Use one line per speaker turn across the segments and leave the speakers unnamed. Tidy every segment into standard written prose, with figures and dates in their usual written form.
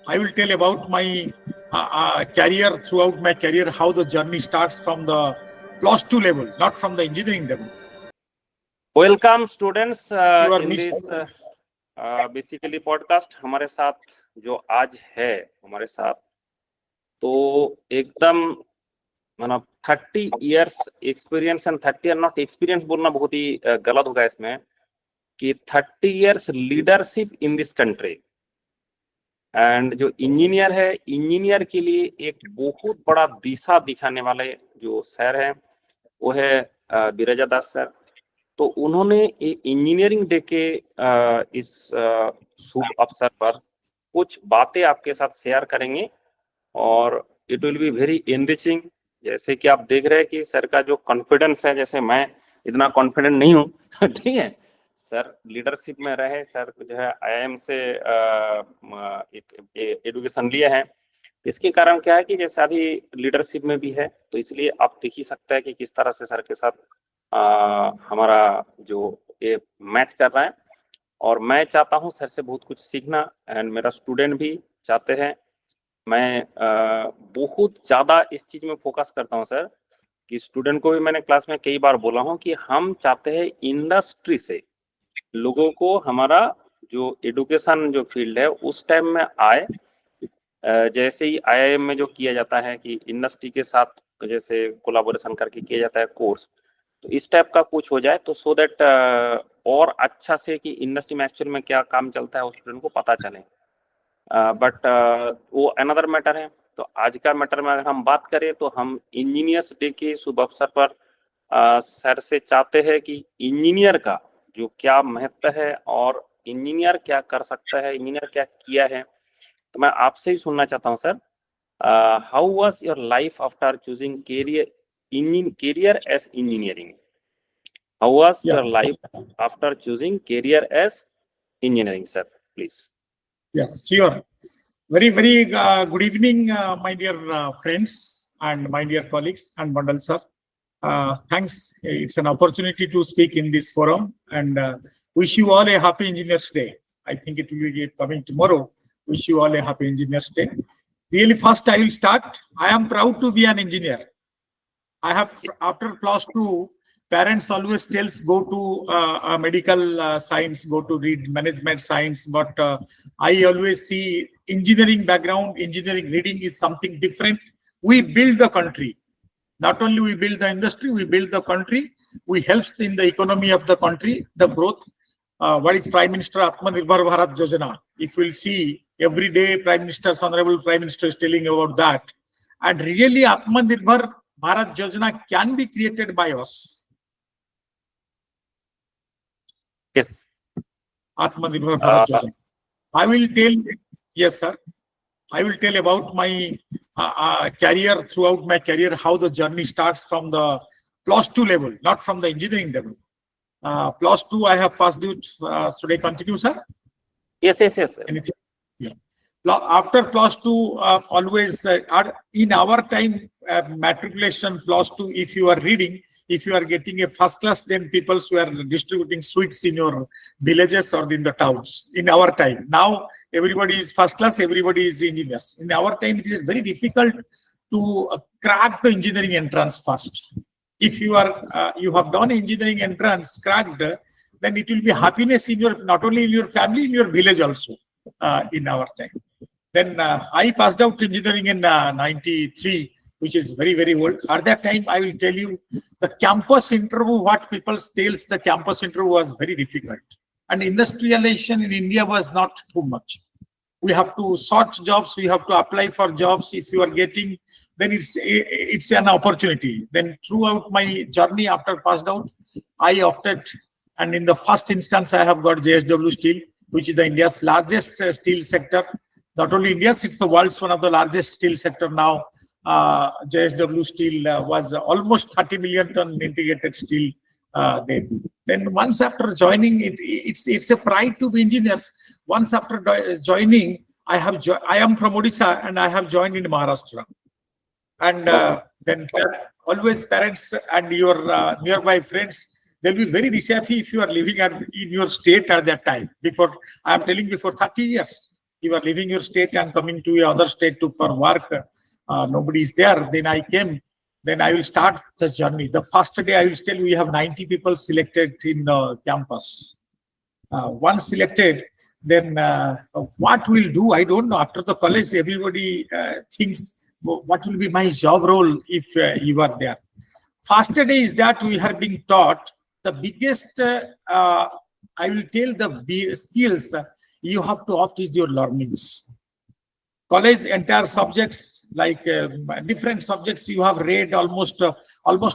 I will tell about my career throughout my career, how the journey starts from the plus two level, not from the engineering level.
Welcome students
You are
in
missed.
This basically podcast. हमारे साथ जो आज है हमारे साथ तो एकदम मतलब 30 इयर्स एक्सपीरियंस एंड 30 और नॉट एक्सपीरियंस बोलना बहुत ही गलत होगा इसमें कि 30 years leadership in this country. And जो इंजीनियर है, इंजीनियर के लिए एक बहुत बड़ा दिशा दिखाने वाले जो सर हैं वो है बिरजा दास सर। तो उन्होंने इंजीनियरिंग डे के इस शुभ अवसर पर कुछ बातें आपके साथ शेयर करेंगे और it will be very enriching. जैसे कि आप देख रहे हैं कि सर का जो कॉन्फिडेंस है, जैसे मैं इतना कॉन्फिडेंट नहीं हूँ ठीक है। सर लीडरशिप में रहे, सर जो है IIM से एक एडुकेशन लिए हैं। इसके कारण क्या है कि जैसे अभी लीडरशिप में भी है, तो इसलिए आप देख ही सकते हैं कि किस तरह से सर के साथ हमारा जो ये मैच कर रहा है। और मैं चाहता हूं सर से बहुत कुछ सीखना एंड मेरा स्टूडेंट भी चाहते हैं। मैं बहुत ज़्यादा इस चीज़ में फोकस करता हूं सर कि स्टूडेंट को भी मैंने क्लास में कई बार बोला हूं कि हम चाहते हैं इंडस्ट्री से लोगों को हमारा जो एडुकेशन जो फील्ड है उस टाइम में आए। जैसे ही IIM में जो किया जाता है कि इंडस्ट्री के साथ जैसे कोलाबोरेशन करके किया जाता है कोर्स, तो इस टाइप का कुछ हो जाए तो सो दैट और अच्छा से कि इंडस्ट्री में एक्चुअल में क्या काम चलता है उस स्टूडेंट को पता चले। बट वो अनदर मैटर है। तो आज का मैटर में अगर हम बात करें तो हम इंजीनियर्स डे के शुभ अवसर पर सर से चाहते हैं कि इंजीनियर का जो क्या महत्व है और इंजीनियर क्या कर सकता है, इंजीनियर क्या किया है, तो मैं आपसे ही सुनना चाहता हूँ sir. How was your life after choosing career as engineering? How was
Yeah.
your life after choosing career as engineering, sir? Please.
Yes, sure. Very, very good evening, my dear friends and my dear colleagues and Mandal sir. Thanks. It's an opportunity to speak in this forum and wish you all a happy Engineers Day. I think it will be coming tomorrow. Wish you all a happy Engineers Day. Really, first I will start. I am proud to be an engineer. I have, after plus two, parents always tells go to medical science, go to read management science. But I always see engineering background, engineering reading is something different. We build the country. Not only we build the industry, we build the country. We helps in the economy of the country, the growth. What is Prime Minister Atmanirbhar Bharat Yojana? If we'll see every day, Prime Minister's Honorable Prime Minister is telling about that. And really, Atmanirbhar Bharat Yojana can be created by us.
Yes.
Atmanirbhar Bharat Yojana. I will tell, yes, sir. I will tell about my career throughout my career, how the journey starts from the plus two level, not from the engineering level. Plus two, I have passed out. Should I continue, sir?
Yes.
Anything? Yeah. After plus two, always in our time, matriculation plus two, if you are reading, if you are getting a first class, then people were distributing sweets in your villages or in the towns. In our time, now everybody is first class, everybody is engineers. In our time, it is very difficult to crack the engineering entrance first. If you are you have done engineering entrance, cracked, then it will be happiness in your, not only in your family, in your village also. In our time, then I passed out engineering in 93, which is very, very old. At that time, I will tell you the campus interview, what people tells the campus interview was very difficult. And industrialization in India was not too much. We have to search jobs, we have to apply for jobs. If you are getting, then it's an opportunity. Then throughout my journey after passed out, I opted, and in the first instance, I have got JSW Steel, which is the India's largest steel sector. Not only India's, it's the world's one of the largest steel sector now. JSW Steel was almost 30 million ton integrated steel there. Then once after joining it, it's a pride to be engineers. Once after joining, I am from Odisha and I have joined in Maharashtra. And then always parents and your nearby friends, they'll be very happy if you are living in your state at that time. Before, I am telling before 30 years. you are leaving your state and coming to another state for work. Nobody is there. Then I came. Then I will start the journey. The first day I will tell you, we have 90 people selected in campus. Once selected, then what we'll do, I don't know. After the college, everybody thinks, what will be my job role if you are there? First day is that we are being taught the biggest, I will tell the skills you have to opt is your learnings. College entire subjects, like different subjects you have read almost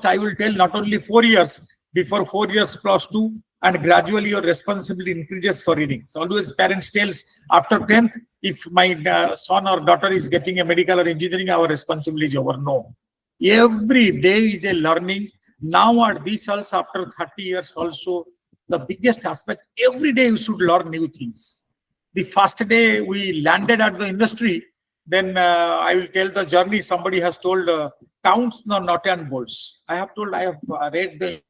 I will tell not only 4 years, before 4 years +2, and gradually your responsibility increases for reading. So always parents tells after 10th, if my son or daughter is getting a medical or engineering, our responsibility is over. No. Every day is a learning. Now at this also after 30 years also, the biggest aspect, every day you should learn new things. The first day we landed at the industry, then I will tell the journey. Somebody has told counts the nut and bolts. I have told, I have read the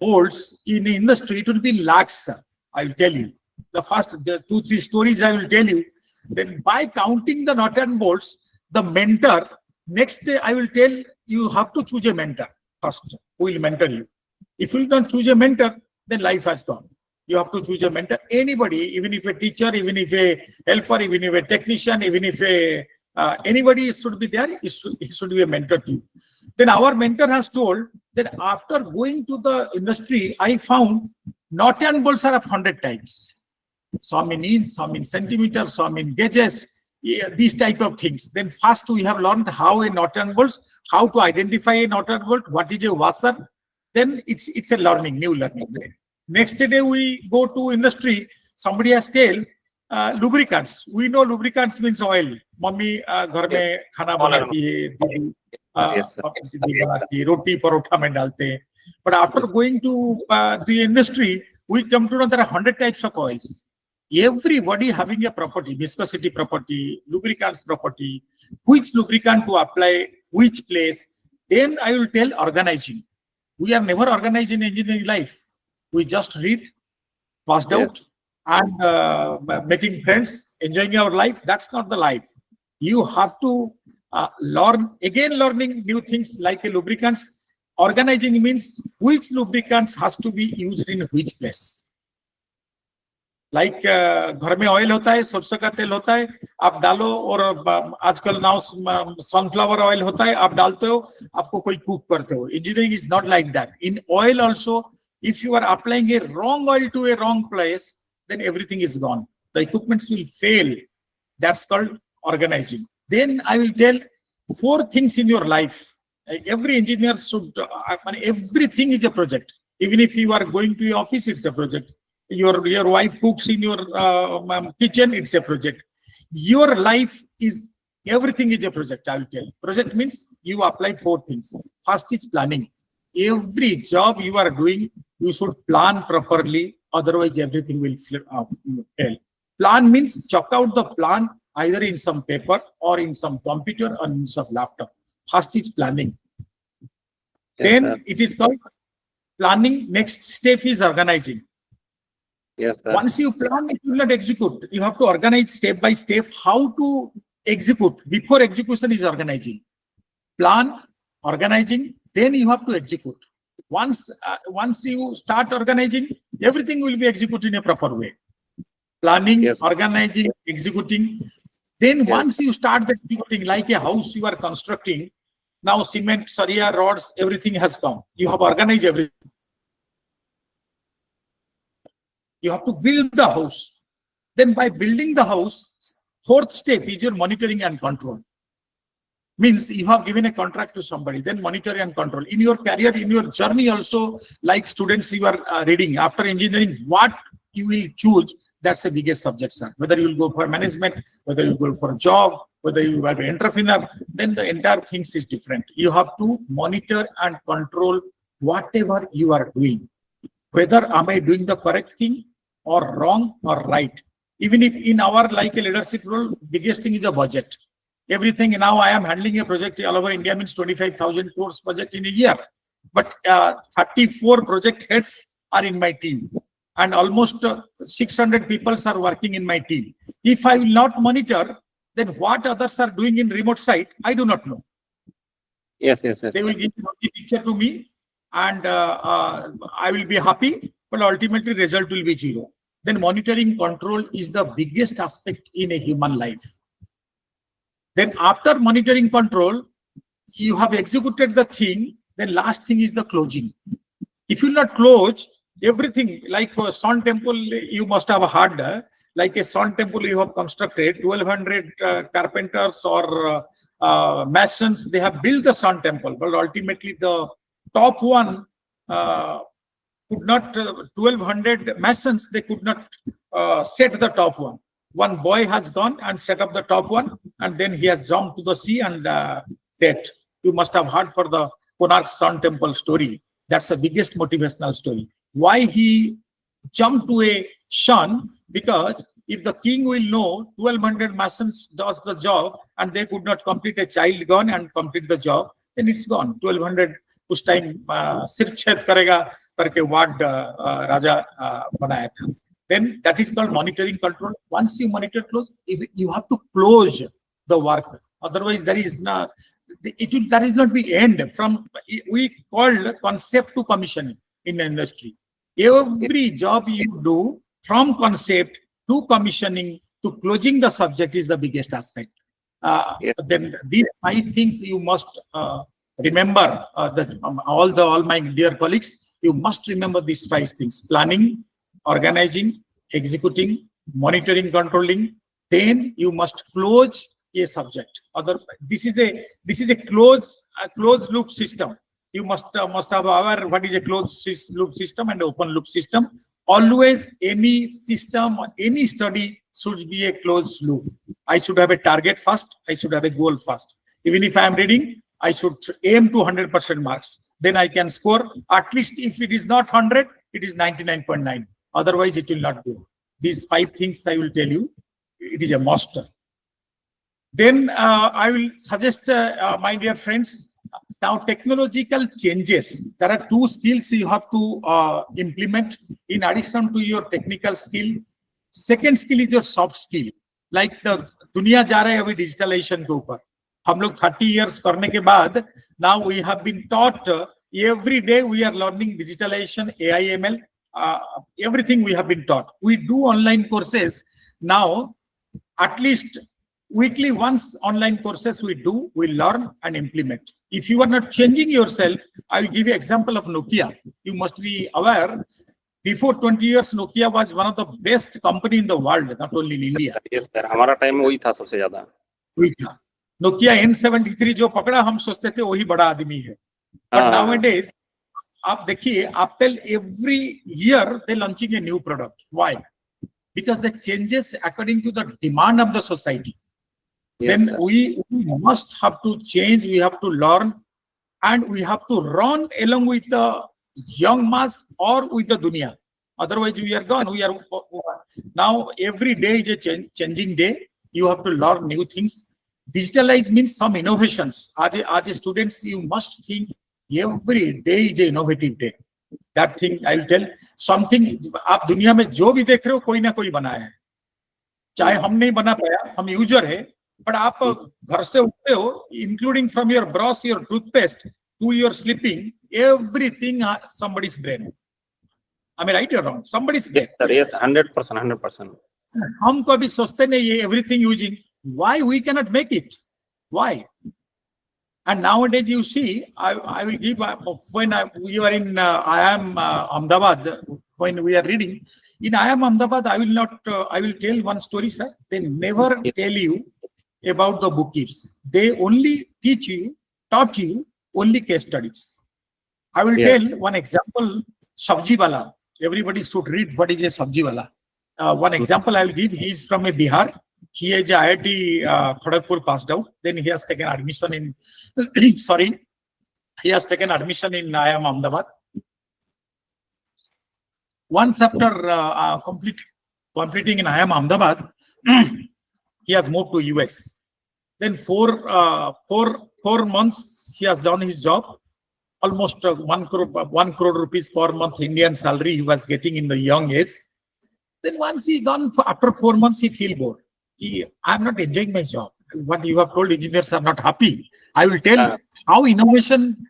bolts in the industry. It will be lakhs. I will tell you. The 2-3 stories I will tell you. Then by counting the nut and bolts, the mentor, next day I will tell you have to choose a mentor first who will mentor you. If you don't choose a mentor, then life has gone. You have to choose a mentor. Anybody, even if a teacher, even if a helper, even if a technician, even if anybody should be there, he should be a mentor to you. Then our mentor has told that after going to the industry, I found nut and bolts are of 100 types. Some in inch, some in centimeters, some in gauges, these type of things. Then first we have learned how a nut and bolts, how to identify a nut and bolt, what is a washer. Then it's a learning, new learning. Next day we go to industry. Somebody has told lubricants. We know lubricants means oil. Mummy घर में खाना बनाती है, दीदी बनाती है, रोटी परोठा में डालते हैं. But after going to the industry, we come to know there are 100 types of oils. Everybody having a property, viscosity property, lubricants property, which lubricant to apply, which place. Then I will tell organizing. We are never organized in engineering life. We just read, passed out, and making friends, enjoying our life. That's not the life. You have to learn, again learning new things like a lubricants. Organizing means which lubricants has to be used in which place. Like घर में oil होता है, सरसों का तेल होता है, आप डालो, और आजकल नाउ सनफ्लावर ऑयल होता है, आप डालते हो, आपको कोई कुक करते हो. Engineering is not like that. In oil also, if you are applying a wrong oil to a wrong place, then everything is gone. The equipments will fail. That's called organizing. Then I will tell 4 things in your life. Every engineer should, everything is a project. Even if you are going to your office, it's a project. Your wife cooks in your kitchen, it's a project. Your life is, everything is a project, I will tell. Project means you apply 4 things. First is planning. Every job you are doing, you should plan properly. Otherwise, everything will fail. Plan means chalk out the plan either in some paper or in some computer or in some laptop. First is planning.
Yes,
then
sir.
It is called planning. Next step is organizing.
Yes, sir.
Once you plan, it will not execute. You have to organize step by step how to execute. Before execution is organizing. Plan, organizing, then you have to execute. Once you start organizing, everything will be executed in a proper way. Planning,
Yes.
organizing, executing. Then
Yes.
once you start executing, like a house you are constructing, now cement, saria, rods, everything has come. You have organized everything. You have to build the house. Then by building the house, 4th step is your monitoring and control. Means you have given a contract to somebody, then monitor and control. In your career, in your journey also, like students you are reading, after engineering, what you will choose, that's the biggest subject, sir. Whether you will go for management, whether you go for a job, whether you are an entrepreneur, then the entire things is different. You have to monitor and control whatever you are doing. Whether am I doing the correct thing or wrong or right. Even if in our like a leadership role, biggest thing is a budget. Everything now I am handling a project all over India means 25,000 crores budget in a year. But 34 project heads are in my team. and almost 600 people are working in my team. If I will not monitor, then what others are doing in remote site, I do not know.
Yes.
They will give the picture to me, and I will be happy, but ultimately result will be zero. Then monitoring control is the biggest aspect in a human life. Then after monitoring control, you have executed the thing, then last thing is the closing. If you not close everything, like a Sun Temple, you must have heard, like a Sun Temple you have constructed, 1200 carpenters or masons, they have built the Sun Temple, but ultimately the top one could not, 1200 masons, they could not set the top one. One boy has gone and set up the top one, and then he has jumped to the sea and dead. You must have heard for the Konark Sun Temple story. That's the biggest motivational story. Why he jumped to a sun? Because if the king will know 1200 masons does the job and they could not complete, a child gone and complete the job, then it's gone. 1200 उस time सिर छेद करेगा करके ward राजा बनाया था. Then that is called monitoring control. Once you monitor close, you have to close the work. Otherwise, there is not. That is not the end. From we called concept to commissioning in the industry. Every job you do from concept to commissioning to closing the subject is the biggest aspect. Then these 5 things you must remember. All my dear colleagues, you must remember these 5 things: planning, organizing, executing, monitoring, controlling. Then you must close a subject. This is a closed loop system. You must have aware what is a closed loop system and open loop system. Always any system or any study should be a closed loop. I should have a target first. I should have a goal first. Even if I am reading, I should aim to 100% marks. Then I can score, at least if it is not 100, it is 99.9. Otherwise, it will not go. These 5 things I will tell you. It is a must. Then I will suggest, my dear friends, now technological changes. There are 2 skills you have to implement in addition to your technical skill. Second skill is your soft skill. Like the दुनिया जा रहा है अभी digitalization के ऊपर. हम लोग 30 years करने के बाद, now we have been taught every day we are learning digitalization, AI, ML, everything we have been taught. We do online courses now, at least weekly once online courses we do, we learn and implement. If you are not changing yourself, I will give you example of Nokia. You must be aware, before 20 years, Nokia was one of the best company in the world, not only in India.
Yes, sir. हमारा time वही था सबसे ज्यादा.
वही था. Nokia N73 जो पकड़ा हम सोचते थे वही बड़ा आदमी है. But nowadays, आप देखिए, Apple every year they launching a new product. Why? Because the changes according to the demand of the society. Yes, then we must have to change, we have to learn, and we have to run along with the young mass or with the dunya. Otherwise, we are gone. We are now every day is a changing day. You have to learn new things. Digitalize means some innovations. As students, you must think every day is an innovative day. That thing I will tell. Something आप दुनिया में जो भी देख रहे हो कोई ना कोई बनाया है. चाहे हम नहीं बना पाया, हम यूजर है. But आप घर से उठते हो, including from your brush, your toothpaste to your sleeping, everything somebody's brain. Am I right or wrong? Somebody's brain.
Yes, 100%.
हम कभी सोचते नहीं ये everything using. Why we cannot make it? Why? And nowadays you see, I will give when we are in IIM Ahmedabad, when we are reading in IIM Ahmedabad, I will tell one story, sir. They never tell you about the bookkeepers. They only taught you only case studies. I will tell one example, Sabji Wala. Everybody should read what is a Sabji Wala. One example I will give, he is from a Bihar. He is a IIT Kharagpur passed out. Then he has taken admission in, he has taken admission in IIM Ahmedabad. Once after completing in IIM Ahmedabad, he has moved to US. Then 4 months he has done his job. almost 1 crore rupees per month Indian salary he was getting in the young age. Then once he gone after 4 months, he feel bored. I'm not enjoying my job. What you have told engineers are not happy. I will tell how innovation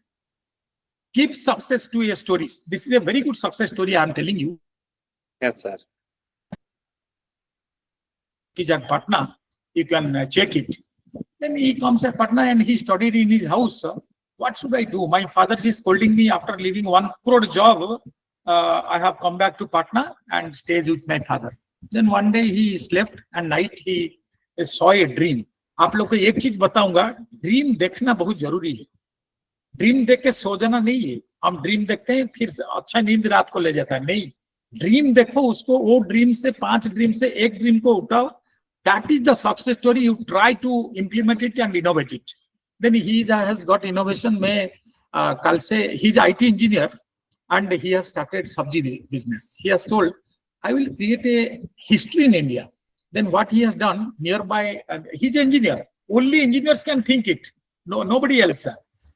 gives success to your stories. This is a very good success story I'm telling you.
Yes, sir.
He's at Patna. You can check it. Then he comes at Patna and he studied in his house. What should I do? My father is scolding me after leaving 1 crore job. I have come back to Patna and stays with my father. Then one day he slept and night he saw a dream. आप लोग को एक चीज बताऊंगा, dream देखना बहुत जरूरी है. ड्रीम देख के सो जाना नहीं है. हम ड्रीम देखते हैं फिर अच्छा नींद रात को ले जाता है. नहीं, ड्रीम देखो उसको, वो ड्रीम से 5 ड्रीम से एक ड्रीम को उठाओ. That is the success story. You try to implement it and innovate it. Then he has got innovation. में कल से he's IT engineer and he has started sabji business. He has told, I will create a history in India. Then what he has done nearby, he's an engineer. Only engineers can think it. No, nobody else.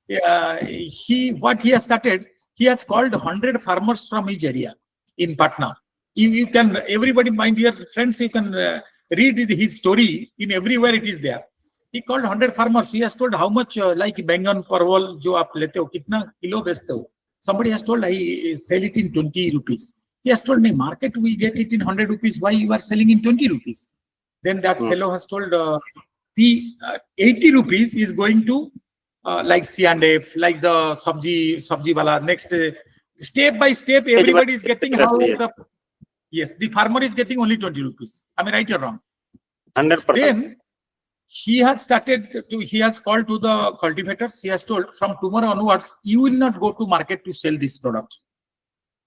What he has started, he has called 100 farmers from his area in Patna. You can, everybody, my dear friends, you can read his story in everywhere it is there. He called 100 farmers. He has told how much like Bengan, Parwal, jo aap lete ho, kitna kilo bechte ho. Somebody has told I sell it in 20 rupees. He has told me, market we get it in 100 rupees. Why you are selling in 20 rupees? Then that fellow has told the 80 rupees is going to like C&F, like the sabji wala. Next, step by step, everybody is getting how the farmer is getting only 20 rupees. Am I right or wrong?
100%.
Then he has he has called to the cultivators. He has told, from tomorrow onwards, you will not go to market to sell this product.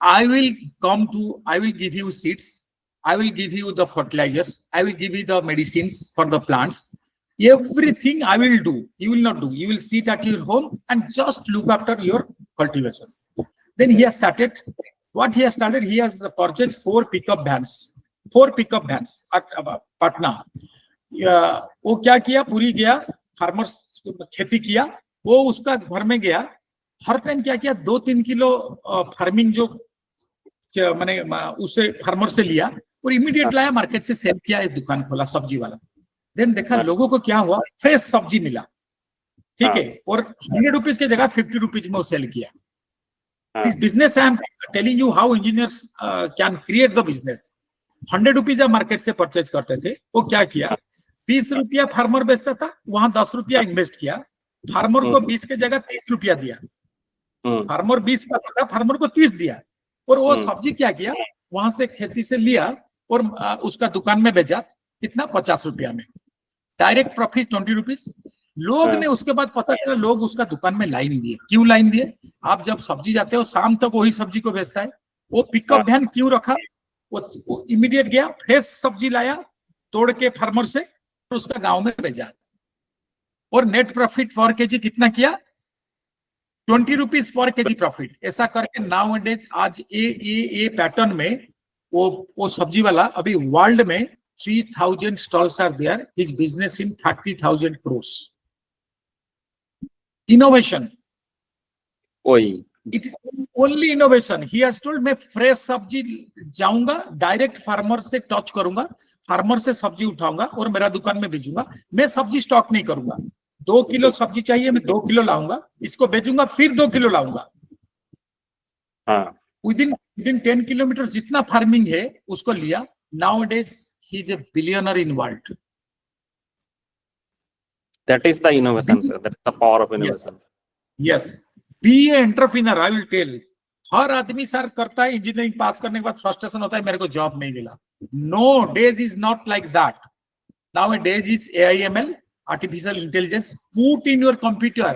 I will give you seeds. I will give you the fertilizers. I will give you the medicines for the plants. Everything I will do. You will not do. You will sit at your home and just look after your cultivation. Then he has started. What he has started, he has purchased 4 pickup vans. 4 pickup vans at Patna. वो क्या किया, पूरी गया, farmers खेती किया, वो उसका घर में गया, हर टाइम क्या किया, 2-3 किलो फार्मिंग जो मैंने उसे फार्मर से लिया और इमीडिएट लाया, मार्केट से सेल किया, एक दुकान खोला सब्जी वाला. देन देखा लोगों को क्या हुआ, फ्रेश सब्जी मिला, ठीक है, और 100 रुपीज की जगह 50 रुपीज में वो सेल किया. This business I am telling you how engineers can create the business. 100 rupees market से परचेज करते थे, वो क्या किया, 20 रुपया फार्मर बेचता था, वहां 10 रुपया इन्वेस्ट किया, फार्मर को 20 की जगह 30 रुपया दिया. फार्मर 20 का था, फार्मर को 30 दिया, और वो सब्जी क्या किया, वहां से खेती से लिया और उसका दुकान में बेचा, कितना, 50 रुपया में. Direct profit 20 rupees. लोग ने उसके बाद पता चला, लोग उसका दुकान में लाइन दिए. क्यों लाइन दिए? आप जब सब्जी जाते हो शाम तक वही सब्जी को बेचता है. वो पिकअप वैन क्यों रखा, वो इमीडिएट गया, फ्रेश सब्जी लाया तोड़ के फार्मर से, उसका गांव में बेचा, और नेट प्रॉफिट पर केजी कितना किया, 20 रुपीज पर केजी प्रॉफिट. ऐसा करके नाउ डेज आज ए पैटर्न में वो सब्जी वाला अभी वर्ल्ड में 3000 stalls are there. His business in 30,000 crores. Innovation, it is only innovation. He has told, मैं फ्रेश सब्जी जाऊंगा, डायरेक्ट फार्मर से टच करूंगा, फार्मर से सब्जी उठाऊंगा और मेरा दुकान में भेजूंगा. मैं सब्जी स्टॉक नहीं करूंगा. 2 किलो सब्जी चाहिए, मैं 2 किलो लाऊंगा, इसको बेचूंगा, फिर 2 किलो लाऊंगा. विदिन 10 किलोमीटर जितना फार्मिंग है उसको लिया. Now days he is a billionaire in world.
That is the innovation, sir. That is the power of innovation.
Yes. Be an entrepreneur. I will tell. हर आदमी sir करता है, engineering pass करने के बाद फ्रस्ट्रेशन होता है, मेरे को जॉब नहीं मिला. No, days is not like that. Nowadays is AIML, artificial intelligence. Put in your computer,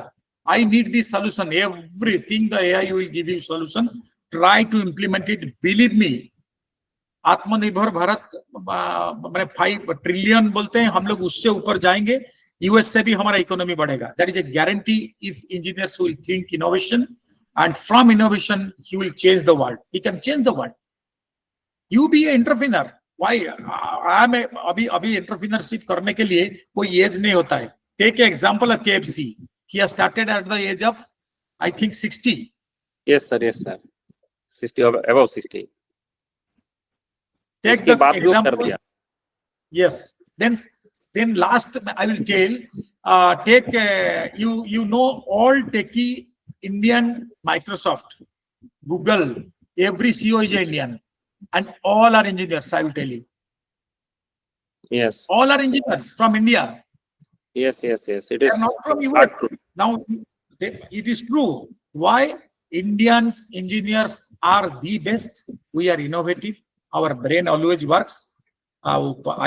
I need this solution. Everything the AI will give you solution. Try to implement it. Believe me. आत्मनिर्भर भारत मैंने 5 trillion बोलते हैं, हम लोग उससे ऊपर जाएंगे. US से भी हमारा इकोनॉमी बढ़ेगा. That is a guarantee if engineers will think innovation, and from innovation he will change the world. He can change the world. You be an entrepreneur. Why? अभी entrepreneurship करने के लिए कोई एज नहीं होता है. Take an example of KFC. He has started at the age of I think 60.
Yes sir, yes sir, 60 above 60.
Take
इसके
the
बाद जो कर
example.
दिया.
Yes. Then last I will tell. Take you know all techie Indian, Microsoft, Google, every CEO is Indian, and all are engineers. I will tell you,
Yes,
all are engineers from India.
yes, it
They
is
are not from
hard
US. Now, it is true. Why? Indians engineers are the best. We are innovative. Our brain always works. I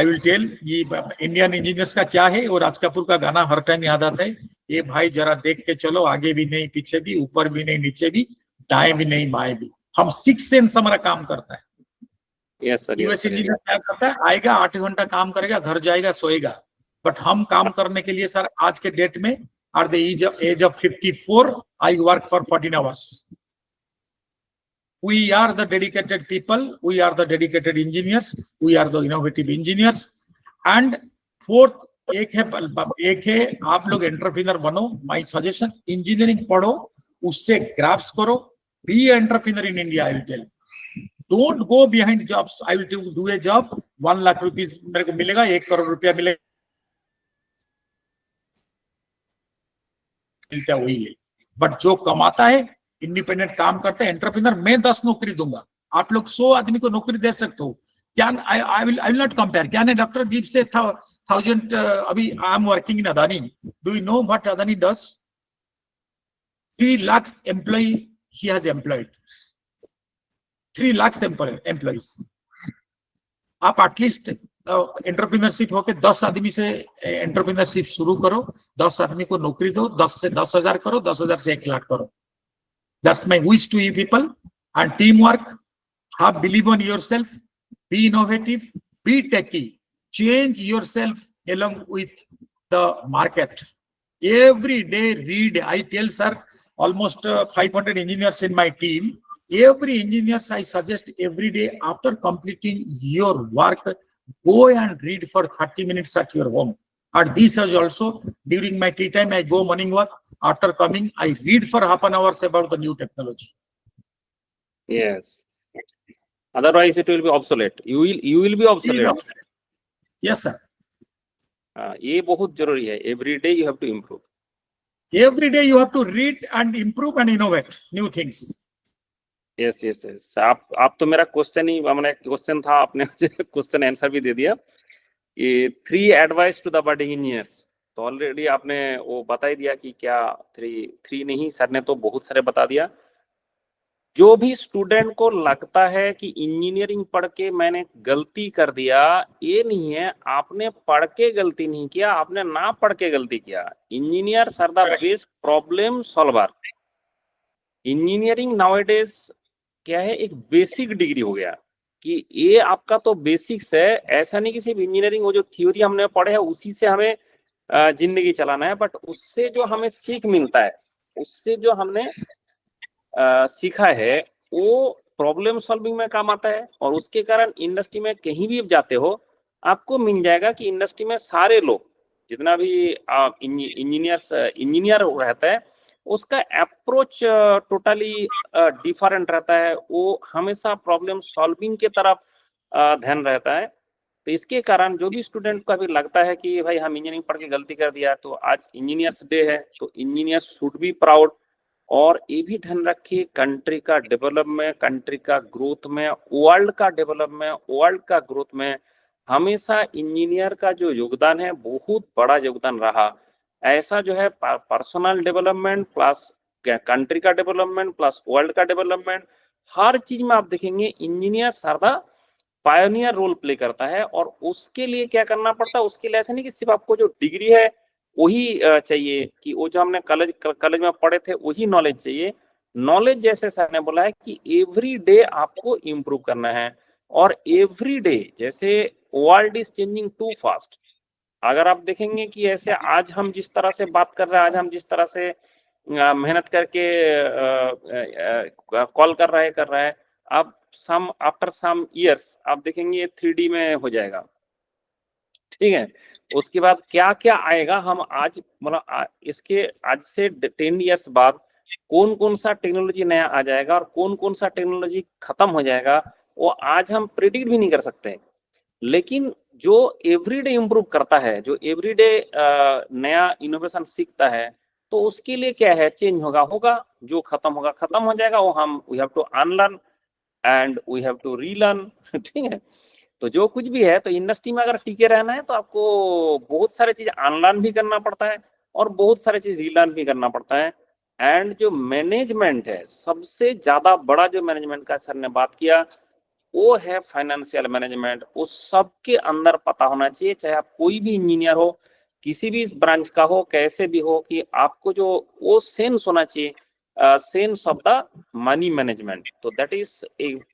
will tell ये Indian engineers का क्या है, और राज कपूर का गाना हर time याद आता है, ये भाई जरा देख के चलो, आगे भी नहीं पीछे भी, ऊपर भी नहीं नीचे भी, दाएं भी नहीं बाएं भी. हम 6 सेंस हमारा काम करता है.
Yes sir, yes
US
sir,
engineer क्या करता है, आएगा 8 घंटा काम करेगा, घर जाएगा, सोएगा. बट हम काम करने के लिए सर आज के डेट में at the age of 54, I work for 14 hours. We are the dedicated people. We are the dedicated engineers. We are the innovative engineers. And fourth, एक है आप लोग एंटरप्रेन्योर बनो. My suggestion, engineering पढ़ो, उससे ग्राफ्स करो. Be an entrepreneur in India, I will tell. Don't go behind jobs. I will do a job, 1 lakh rupees मेरे को मिलेगा, 1 करोड़ रुपया मिलेगा, मिलता वही है. बट जो कमाता है, इंडिपेंडेंट काम करता है, एंटरप्रेन्योर, मैं 10 नौकरी दूंगा, आप लोग 100 आदमी को नौकरी दे सकते हो. क्या आई विल नॉट कंपेयर. क्या ने डॉक्टर गिव से 1000 अभी I am working in Adani. Do you know what Adani does? 3 lakh employ he has employed. 3 lakh employees. आप एटलीस्ट एंटरप्रेन्योरशिप होके 10 आदमी से एंटरप्रेन्योरशिप शुरू करो, 10 आदमी को नौकरी दो, 10 से 10,000 करो, 10,000 से 1 लाख करो. That's my wish to you people. And teamwork, have believe on yourself, be innovative, be techie, change yourself along with the market. Every day read. I tell sir, almost 500 engineers in my team. Every engineers I suggest every day after completing your work, go and read for 30 minutes at your home. And this is also during my tea time, I go morning walk. After coming, I read for half an hour about the new technology.
Yes. Otherwise, it will be obsolete. You will be obsolete.
Yes, sir.
ये बहुत जरूरी है. Every day you have to improve.
Every day you have to read and improve and innovate new things.
Yes. आप तो मेरा question ही, मैंने question था, आपने क्वेश्चन आंसर भी दे दिया. ये 3 advice to the bud engineers, तो ऑलरेडी आपने वो बता ही दिया कि क्या 3 नहीं, सर ने तो बहुत सारे बता दिया. जो भी स्टूडेंट को लगता है कि इंजीनियरिंग पढ़ के मैंने गलती कर दिया, ये नहीं है. आपने पढ़ के गलती नहीं किया, आपने ना पढ़ के गलती किया. Engineers are the best problem solver. Engineering nowadays क्या है, एक बेसिक डिग्री हो गया कि ये आपका तो बेसिक्स है. ऐसा नहीं कि सिर्फ इंजीनियरिंग वो जो थ्योरी हमने पढ़े है उसी से हमें जिंदगी चलाना है, बट उससे जो हमें सीख मिलता है, उससे जो हमने सीखा है, वो प्रॉब्लम सॉल्विंग में काम आता है. और उसके कारण इंडस्ट्री में कहीं भी जाते हो, आपको मिल जाएगा कि इंडस्ट्री में सारे लोग, जितना भी इंजीनियर रहता है, उसका अप्रोच टोटली डिफरेंट रहता है. वो हमेशा प्रॉब्लम सॉल्विंग के तरफ ध्यान रहता है. तो इसके कारण जो भी स्टूडेंट को अभी लगता है कि भाई हम इंजीनियरिंग पढ़ के गलती कर दिया, तो आज इंजीनियर्स डे है, तो इंजीनियर्स शुड बी प्राउड. और ये भी ध्यान रखिए, कंट्री का डेवलपमेंट, कंट्री का ग्रोथ में, वर्ल्ड का डेवलपमेंट, वर्ल्ड का ग्रोथ में हमेशा इंजीनियर का जो योगदान है, बहुत बड़ा योगदान रहा. ऐसा जो है पर्सनल डेवलपमेंट प्लस कंट्री का डेवलपमेंट प्लस वर्ल्ड का डेवलपमेंट, हर चीज में आप देखेंगे इंजीनियर सरदा पायोनियर रोल प्ले करता है. और उसके लिए क्या करना पड़ता है, उसके लिए ऐसा नहीं कि सिर्फ आपको जो डिग्री है वही चाहिए, कि वो जो हमने कॉलेज में पढ़े थे वही नॉलेज चाहिए. नॉलेज जैसे सर ने बोला है कि एवरी डे आपको इम्प्रूव करना है. और एवरी डे, जैसे world is changing too fast. अगर आप देखेंगे कि ऐसे आज हम जिस तरह से बात कर रहे हैं, आज हम जिस तरह से मेहनत करके कॉल कर रहा है, अब आफ्टर सम इयर्स आप देखेंगे 3D में हो जाएगा. ठीक है. उसके बाद क्या क्या आएगा, हम आज मतलब इसके आज से 10 इयर्स बाद कौन कौन सा टेक्नोलॉजी नया आ जाएगा और कौन कौन सा टेक्नोलॉजी खत्म हो जाएगा, वो आज हम प्रिडिक्ट भी नहीं कर सकते। लेकिन जो एवरीडे इम्प्रूव करता है, जो एवरीडे नया इनोवेशन सीखता है, तो उसके लिए क्या है, चेंज होगा, जो खत्म होगा खत्म हो जाएगा, वो हम we have to unlearn and we have to relearn. ठीक है, तो जो कुछ भी है, तो इंडस्ट्री में अगर टिके रहना है तो आपको बहुत सारे चीज अनलर्न भी करना पड़ता है और बहुत सारे चीज रीलर्न भी करना पड़ता है। एंड जो मैनेजमेंट है, सबसे ज्यादा बड़ा जो मैनेजमेंट का सर ने बात किया, वो है फाइनेंशियल मैनेजमेंट। वो सबके अंदर पता होना चाहिए, चाहे आप कोई भी इंजीनियर हो, किसी भी ब्रांच का हो, कैसे भी हो, कि आपको जो वो सेंस होना चाहिए, sense of the money management. तो that is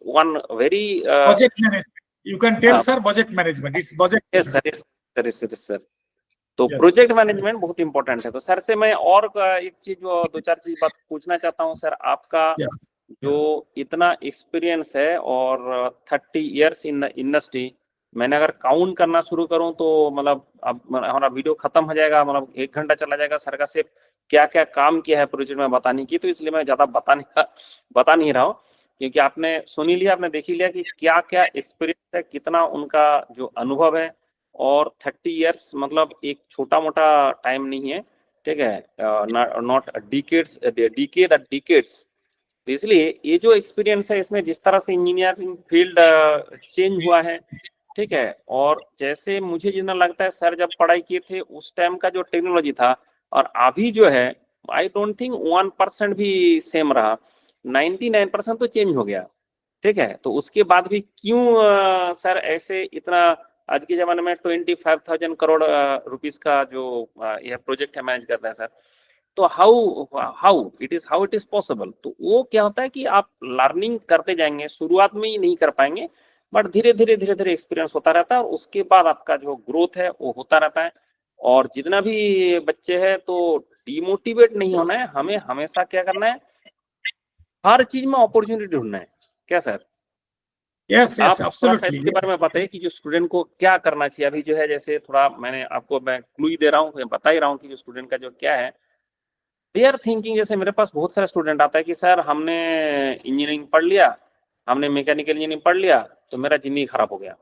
one very
Budget management. You can tell, sir, budget management. It's budget.
Yes sir, yes sir, yes sir, sir. तो
Yes.
प्रोजेक्ट मैनेजमेंट बहुत इंपॉर्टेंट है। तो sir से मैं और एक चीज, दो चार चीज बात पूछना चाहता हूँ सर। आपका
Yes.
जो इतना एक्सपीरियंस है और 30 इयर्स इन द इंडस्ट्री, मैंने अगर काउंट करना शुरू करूं तो मतलब अब हमारा वीडियो खत्म हो जाएगा, मतलब 1 घंटा चला जाएगा। सर का सिर्फ क्या क्या काम किया है प्रोजेक्ट में बताने की, तो इसलिए मैं ज्यादा बता नहीं रहा हूँ, क्योंकि आपने सुन ही लिया, आपने देख ही लिया कि क्या क्या एक्सपीरियंस है, कितना उनका जो अनुभव है। और 30 इयर्स मतलब एक छोटा मोटा टाइम नहीं है, ठीक है, नॉट डिकेड्स, डिकेड्स। तो इसलिए ये जो एक्सपीरियंस है, इसमें जिस तरह से इंजीनियरिंग फील्ड चेंज हुआ है, ठीक है, और जैसे मुझे जितना लगता है सर जब पढ़ाई किए थे उस टाइम का जो टेक्नोलॉजी था और अभी जो है, आई डोंट थिंक 1% भी सेम रहा, 99% तो चेंज हो गया। ठीक है, तो उसके बाद भी क्यों सर ऐसे इतना आज के जमाने में 25,000 करोड़ रुपीस का जो यह प्रोजेक्ट है मैनेज कर रहा है सर, तो हाउ इट इज पॉसिबल? तो वो क्या होता है कि आप लर्निंग करते जाएंगे, शुरुआत में ही नहीं कर पाएंगे, बट धीरे धीरे एक्सपीरियंस होता रहता है और उसके बाद आपका जो ग्रोथ है वो होता रहता है। और जितना भी बच्चे हैं, तो डिमोटिवेट नहीं होना है, हमें हमेशा क्या करना है, हर चीज में अपॉर्चुनिटी ढूंढना है। क्या सर?
Yes,
आप
yes,
थोड़ा सा
absolutely.
इसके बारे में बताइए कि जो स्टूडेंट को क्या करना चाहिए अभी, जो है जैसे थोड़ा मैं क्लू ही दे रहा हूँ, बता ही रहा हूँ कि जो स्टूडेंट का जो क्या है, दे आर थिंकिंग, जैसे मेरे पास बहुत सारे स्टूडेंट आता है कि सर हमने इंजीनियरिंग पढ़ लिया, हमने मैकेनिकल इंजीनियरिंग पढ़ लिया, तो मेरा जिंदगी खराब हो गया।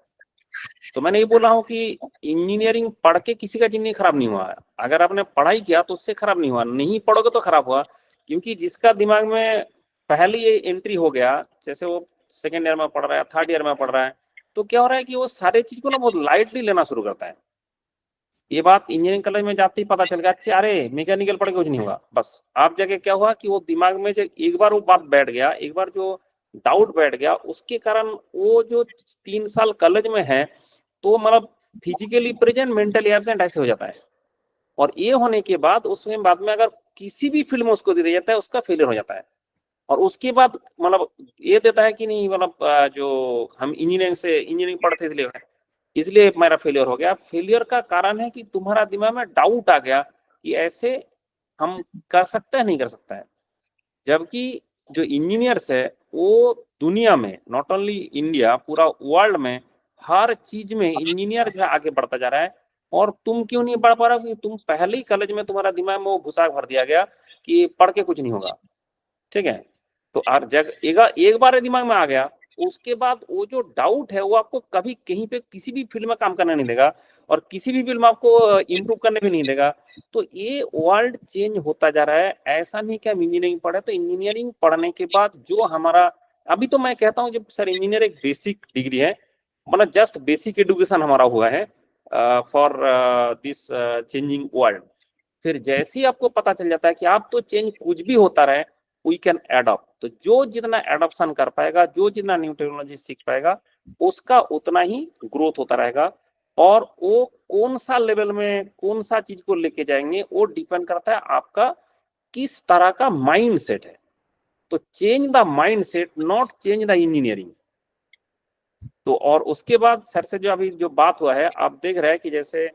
तो मैंने ये बोला हूँ कि इंजीनियरिंग पढ़ के किसी का जिंदगी खराब नहीं हुआ। अगर आपने पढ़ाई किया तो उससे खराब नहीं हुआ, नहीं पढ़ोगे तो खराब हुआ। क्योंकि जिसका दिमाग में पहले ये एंट्री हो गया, जैसे वो सेकेंड ईयर में पढ़ रहा है, थर्ड ईयर में पढ़ रहा है, तो क्या हो रहा है कि वो सारे चीज को ना बहुत लाइटली लेना शुरू करता है। ये बात इंजीनियरिंग कॉलेज में जाते ही पता चल गया, अच्छा अरे मैकेनिकल पढ़ के कुछ नहीं होगा। बस आप जगह क्या हुआ कि वो दिमाग में जो एक बार वो बात बैठ गया, एक बार जो डाउट बैठ गया, उसके कारण वो जो 3 साल कॉलेज में है, तो मतलब फिजिकली प्रेजेंट मेंटली एब्सेंट ऐसे हो जाता है। और ये होने के बाद उसमें बाद में अगर किसी भी फील्ड में उसको दे दिया जाता है, उसका फेलियर हो जाता है। और उसके बाद मतलब ये देता है कि नहीं, मतलब जो हम इंजीनियरिंग पढ़ते इसलिए मेरा फेलियर हो गया। फेलियर का कारण है कि तुम्हारा दिमाग में डाउट आ गया कि ऐसे हम कर सकते हैं, नहीं कर सकता है। जबकि जो इंजीनियर्स है, वो दुनिया में, नॉट ओनली इंडिया, पूरा वर्ल्ड में हर चीज में इंजीनियर जो है आगे बढ़ता जा रहा है। और तुम क्यों नहीं बढ़ पा रहे हो? क्योंकि तुम पहले ही कॉलेज में तुम्हारा दिमाग में वो घुसा भर दिया गया कि पढ़ के कुछ नहीं होगा। ठीक है, तो एक बार दिमाग में आ गया, उसके बाद वो जो डाउट है वो आपको कभी कहीं पे किसी भी फील्ड में काम करने नहीं देगा और किसी भी फील्ड में आपको इम्प्रूव करने भी नहीं देगा। तो ये वर्ल्ड चेंज होता जा रहा है। ऐसा नहीं कि हम इंजीनियरिंग पढ़े, तो इंजीनियरिंग पढ़ने के बाद जो हमारा, अभी तो मैं कहता हूँ जब सर इंजीनियर एक बेसिक डिग्री है, मतलब जस्ट बेसिक एडुकेशन हमारा हुआ है फॉर दिस चेंजिंग वर्ल्ड। फिर जैसे ही आपको पता चल जाता है कि आप तो चेंज कुछ भी होता रहे, वी कैन एडॉप्ट। तो जो जितना एडॉप्शन कर पाएगा, जो जितना न्यू टेक्नोलॉजी सीख पाएगा, उसका उतना ही ग्रोथ होता रहेगा। और वो कौन सा लेवल में कौन सा चीज को लेके जाएंगे, वो डिपेंड करता है आपका किस तरह का माइंड सेट है। तो change the mind set, not change the engineering. तो और उसके बाद सर से जो अभी जो बात हुआ है, आप देख रहे हैं कि जैसे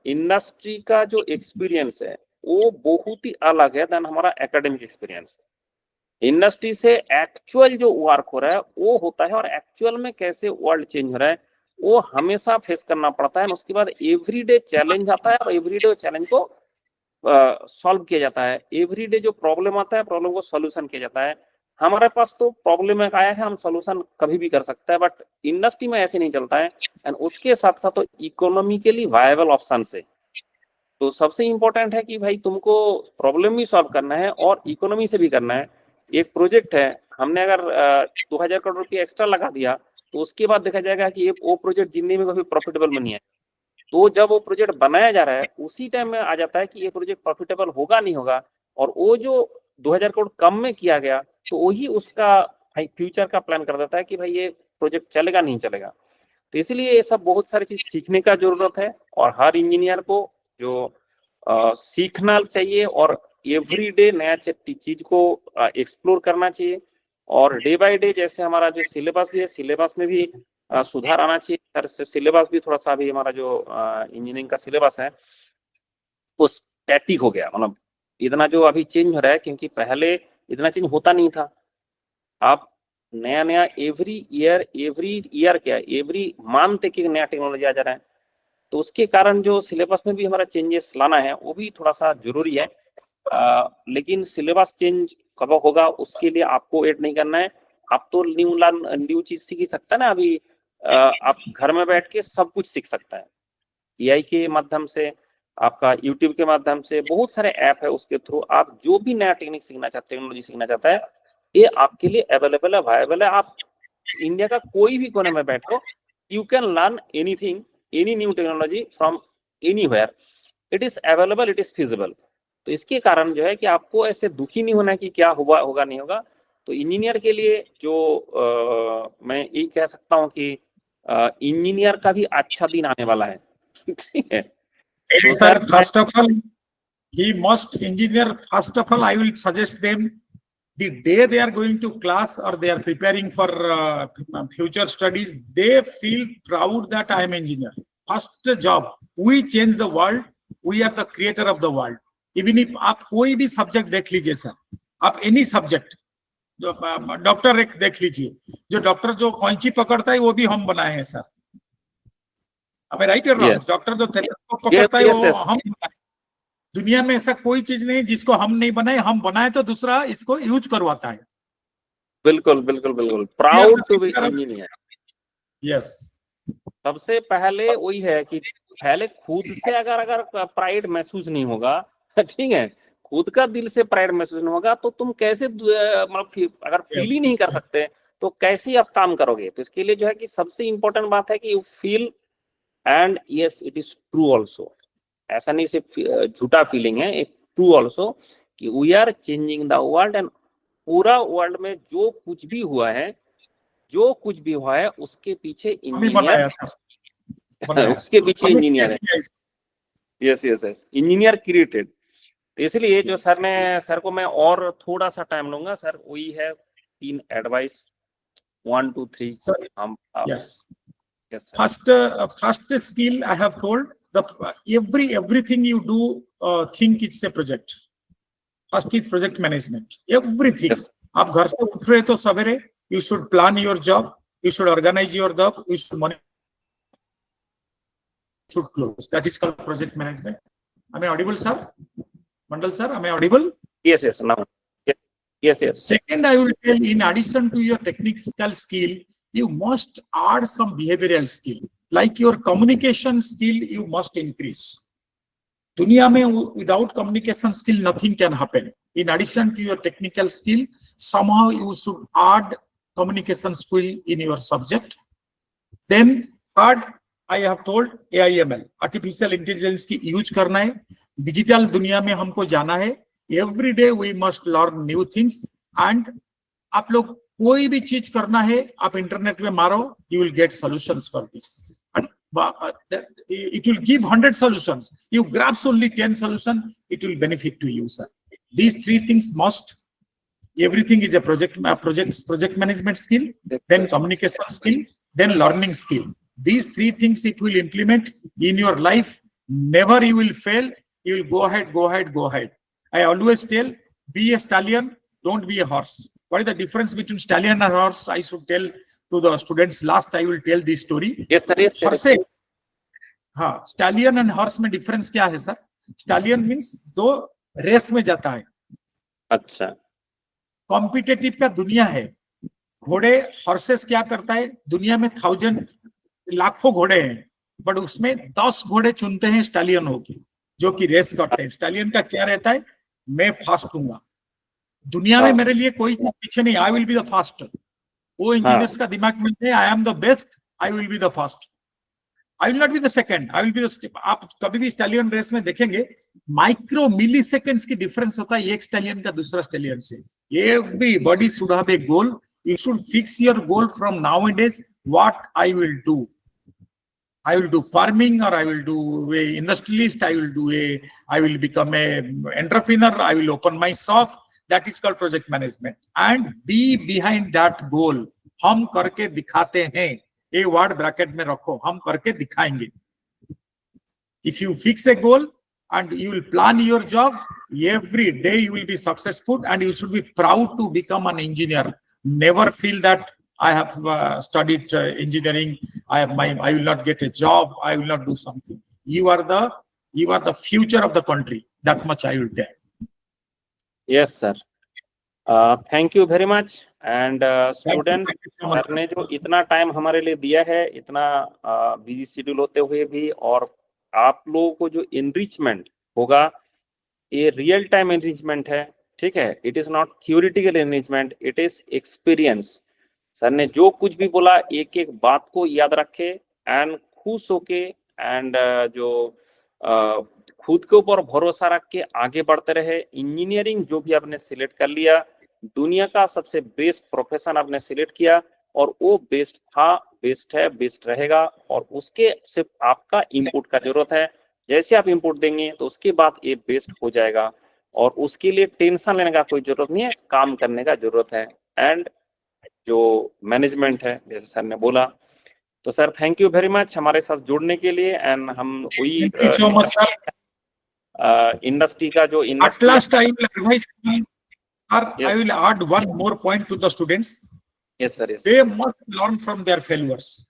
इंडस्ट्री का जो एक्सपीरियंस है वो बहुत ही अलग है देन हमारा एकेडमिक एक्सपीरियंस। इंडस्ट्री से एक्चुअल जो वर्क हो रहा है वो होता है, और एक्चुअल में कैसे वर्ल्ड चेंज हो रहा है वो हमेशा फेस करना पड़ता है। उसके बाद एवरीडे चैलेंज आता है और एवरीडे चैलेंज को सॉल्व किया जाता है, एवरीडे जो प्रॉब्लम आता है प्रॉब्लम को सॉल्यूशन किया जाता है। हमारे पास तो प्रॉब्लम एक आया है, हम सॉल्यूशन कभी भी कर सकते हैं, बट इंडस्ट्री में ऐसे नहीं चलता है। एंड उसके साथ साथ तो इकोनॉमिकली वायबल ऑप्शन से, तो सबसे इंपॉर्टेंट है कि भाई तुमको प्रॉब्लम भी सॉल्व करना है और इकोनॉमी से भी करना है। एक प्रोजेक्ट है, हमने अगर 2000 करोड़ रुपया एक्स्ट्रा लगा दिया तो उसके बाद देखा जाएगा कि ये वो प्रोजेक्ट जिंदगी में कभी प्रॉफिटेबल नहीं है। तो जब वो प्रोजेक्ट बनाया जा रहा है उसी टाइम में आ जाता है कि ये प्रोजेक्ट प्रॉफिटेबल होगा नहीं होगा, और वो जो 2000 करोड़ कम में किया गया तो वही उसका फ्यूचर का प्लान कर देता है कि भाई ये प्रोजेक्ट चलेगा नहीं चलेगा। तो इसलिए ये सब बहुत सारी चीज सीखने का जरूरत है, और हर इंजीनियर को जो सीखना चाहिए और एवरीडे नया चीज को एक्सप्लोर करना चाहिए। और डे बाय डे जैसे हमारा जो सिलेबस भी है, सिलेबस में भी सुधार आना चाहिए। सर सिलेबस भी थोड़ा सा अभी हमारा जो इंजीनियरिंग का सिलेबस है वो स्टैटिक हो गया, मतलब इतना जो अभी चेंज हो रहा है, क्योंकि पहले इतना चेंज होता नहीं था। आप नया नया एवरी ईयर क्या एवरी मंथ एक नया टेक्नोलॉजी आ जा रहा है, तो उसके कारण जो सिलेबस में भी हमारा चेंजेस लाना है वो भी थोड़ा सा जरूरी है। लेकिन सिलेबस चेंज कब होगा उसके लिए आपको वेट नहीं करना है। आप तो न्यू चीज सीख ही सकता है ना। अभी आप घर में बैठ के सब कुछ सीख सकता है, एआई के माध्यम से, आपका यूट्यूब के माध्यम से, बहुत सारे ऐप है उसके थ्रू आप जो भी नया टेक्निक सीखना चाहते हैं, टेक्नोलॉजी सीखना चाहता है, ये आपके लिए अवेलेबल है, वायबल है। आप इंडिया का कोई भी कोने में बैठो, you can learn anything, any new technology from anywhere, it is available, it is feasible. तो इसके कारण जो है कि आपको ऐसे दुखी नहीं होना कि क्या हुआ होगा नहीं होगा। तो इंजीनियर के लिए जो मैं यही कह सकता हूँ कि इंजीनियर का भी अच्छा दिन आने वाला है। ठीक है तो
Sir, first of all, he must engineer. First of all, I will suggest them the day they are going to class or they are preparing for future studies, they feel proud that I am engineer. First job, we change the world. We are the creator of the world. Even if आप कोई भी subject देख लीजिए sir, आप any subject, doctor एक देख लीजिए, जो डॉक्टर जो कैंची पकड़ता है वो भी हम बनाए हैं सर। अब राइट और रॉन्ग, डॉक्टर जो थेरेपो पकड़ता है वो हम बनाए। दुनिया में ऐसा कोई चीज नहीं जिसको हम नहीं बनाए, हम बनाए तो दूसरा इसको यूज करवाता है।
बिल्कुल बिल्कुल बिल्कुल, proud to be engineer.
Yes,
सबसे पहले वही है कि पहले खुद से अगर प्राइड महसूस नहीं होगा, ठीक है, खुद का दिल से प्राइड महसूस नहीं होगा तो तुम कैसे मतलब अगर फील ही नहीं कर सकते तो कैसे आप काम करोगे। तो इसके लिए जो है कि सबसे इंपॉर्टेंट बात है कि you feel, and yes it is true also. ऐसा नहीं सिर्फ झूठा फीलिंग है, एक ट्रू ऑल्सो कि we are changing the world, and पूरा वर्ल्ड में जो कुछ भी हुआ है, जो कुछ भी हुआ है उसके पीछे इंजीनियर, उसके पीछे इंजीनियर है। Yes yes yes, engineer created. तो इसलिए जो सर को मैं और थोड़ा सा टाइम लूंगा सर, वही है 3 एडवाइस, 1 2 3 हम।
Yes, first skill I have told, the everything you do think it's a project. First is project management. Everything. आप घर से उठ रहे तो सवेरे, you should plan your job, you should organize your job, you should monitor, should close. That is called project management. Am I audible, sir? Mandal sir, am I audible?
Yes yes, now yes yes.
Second, I will tell, in addition to your technical skill, you must add some behavioral skill, like your communication skill you must increase. दुनिया में without communication skill nothing can happen. In addition to your technical skill, somehow you should add communication skill in your subject. Then third, I have told AIML, artificial intelligence की use करना है। Digital दुनिया में हमको जाना है। Every day we must learn new things, and आप लोग कोई भी चीज करना है आप इंटरनेट में मारो, you will get solutions for this, and it will give 100 solutions. You grasp only 10 solutions, it will benefit to you, sir. These 3 things must. Everything is a project management skill, then communication skill, then learning skill. These 3 things it will implement in your life. Never you will fail. You will go ahead. I always tell, be a stallion, don't be a horse. What is the difference between stallion and horse? I should tell to the students. Last I will tell this story.
Yes sir, yes sir.
हाँ, stallion and horse में difference क्या है sir? Stallion means दो race में जाता है।
अच्छा,
competitive का दुनिया है। घोड़े हॉर्सेस क्या करता है, दुनिया में 1000 लाखों घोड़े हैं, बट उसमें 10 घोड़े चुनते हैं स्टालियन होके, जो कि रेस करते हैं। स्टालियन का क्या रहता है, मैं फास्ट हूंगा, दुनिया में मेरे लिए कोई चीज पीछे नहीं, I will be the fast. वो इंजीनियर्स का दिमाग में है, I am the best, I will be the fast, I will not be the second, I will be the. आप कभी भी स्टालियन रेस में देखेंगे, माइक्रो मिली सेकेंड्स की डिफरेंस होता है एक स्टालियन का दूसरा स्टालियन से। Everybody should have a goal, you should fix your goal from nowadays, what I will do, I will do farming, or I will do a industrialist, I will become a entrepreneur, I will open my shop. That is called project management. And be behind that goal. हम करके दिखाते हैं, ये word bracket में रखो, हम करके दिखाएंगे। If you fix a goal and you will plan your job, every day you will be successful, and you should be proud to become an engineer. Never feel that I have studied engineering, I will not get a job, I will not do something. You are the future of the country. That much I will tell.
Yes, sir. Thank you very much. And students, sir ने जो इतना time हमारे लिए दिया है, इतना busy schedule होते हुए भी, और आप लोगों को जो इनरिचमेंट होगा, ये रियल टाइम इनरिचमेंट है, ठीक है। It is not theoretical enrichment, it is experience. Sir ने जो कुछ भी बोला, एक एक बात को याद रखे एंड खुश होके, एंड जो खुद के ऊपर भरोसा रख के आगे बढ़ते रहे। इंजीनियरिंग जो भी आपने सिलेक्ट कर लिया, दुनिया का सबसे बेस्ट प्रोफेशन आपने सिलेक्ट किया, और वो बेस्ट था, बेस्ट है, बेस्ट रहेगा, और उसके सिर्फ आपका इनपुट का जरूरत है। जैसे आप इनपुट देंगे तो उसके बाद ये बेस्ट हो जाएगा, और उसके लिए टेंशन लेने का कोई जरूरत नहीं है, काम करने का जरूरत है। एंड जो मैनेजमेंट है, जैसे सर ने बोला, तो sir thank you very much हमारे साथ जुड़ने के लिए। एंड हम वही इंडस्ट्री का जो
At last, I will advise you, sir, I will add one more point to the students.
Yes, sir. Yes.
They must learn from their failures.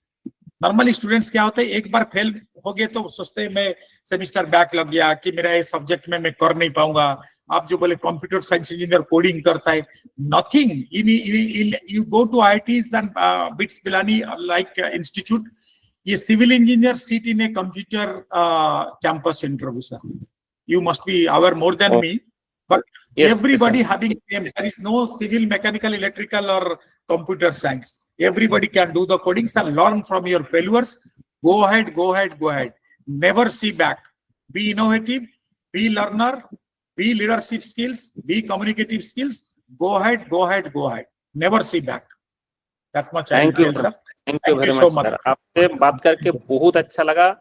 Normally students क्या होते हैं, एक बार फेल हो गए तो सोचते हैं मैं सेमिस्टर बैक लग गया, कि मेरा ये सब्जेक्ट में मैं कर नहीं पाऊंगा। आप जो बोले कंप्यूटर साइंस इंजीनियर कोडिंग करता है, nothing. You go to IITs and BITS Pilani like institute, ये civil engineer sit in a computer campus interview, sir. You must be aware more than me, but yes, everybody having same. There is no civil, mechanical, electrical, or computer science. Everybody can do the coding. So learn from your failures. Go ahead, go ahead, go ahead. Never see back. Be innovative. Be learner. Be leadership skills. Be communicative skills. Go ahead, go ahead, go ahead. Never see back. That much.
Thank you, sir. Thank you very much, sir. आपसे बात करके बहुत अच्छा लगा।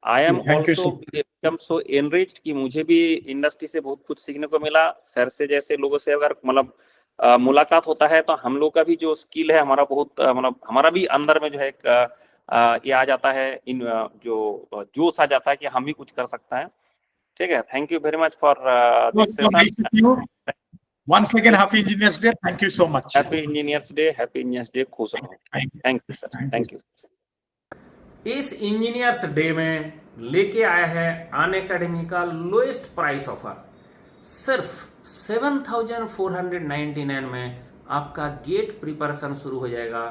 I am also become so enriched कि मुझे भी industry से बहुत कुछ सीखने को मिला। सर से जैसे लोगों से अगर मतलब मुलाकात होता है, तो हम लोग का भी जो स्किल है, हमारा बहुत मतलब हमारा भी अंदर में जो है ये आ जाता है, इन जो जोश आ जाता है कि हम भी कुछ कर सकता है। ठीक है, thank you very much for this session.
Once again, happy Engineers Day. Thank you so much.
Happy Engineers Day. Happy Engineers Day. खुश रहो। Thank you, sir. Thank you.
इस इंजीनियर्स डे में लेके आया है अन अकेडमी का lowest price offer. सिर्फ 7,499 में आपका गेट प्रिपरेशन शुरू हो जाएगा,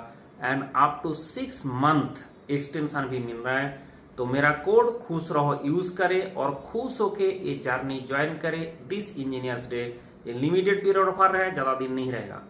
and up to 6 month extension भी मिल रहा है। तो मेरा कोड खुश रहो यूज करे और खुश होके ये जर्नी ज्वाइन करे दिस इंजीनियर्स डे। ये लिमिटेड पीरियड ऑफर है, ज्यादा दिन नहीं रहेगा।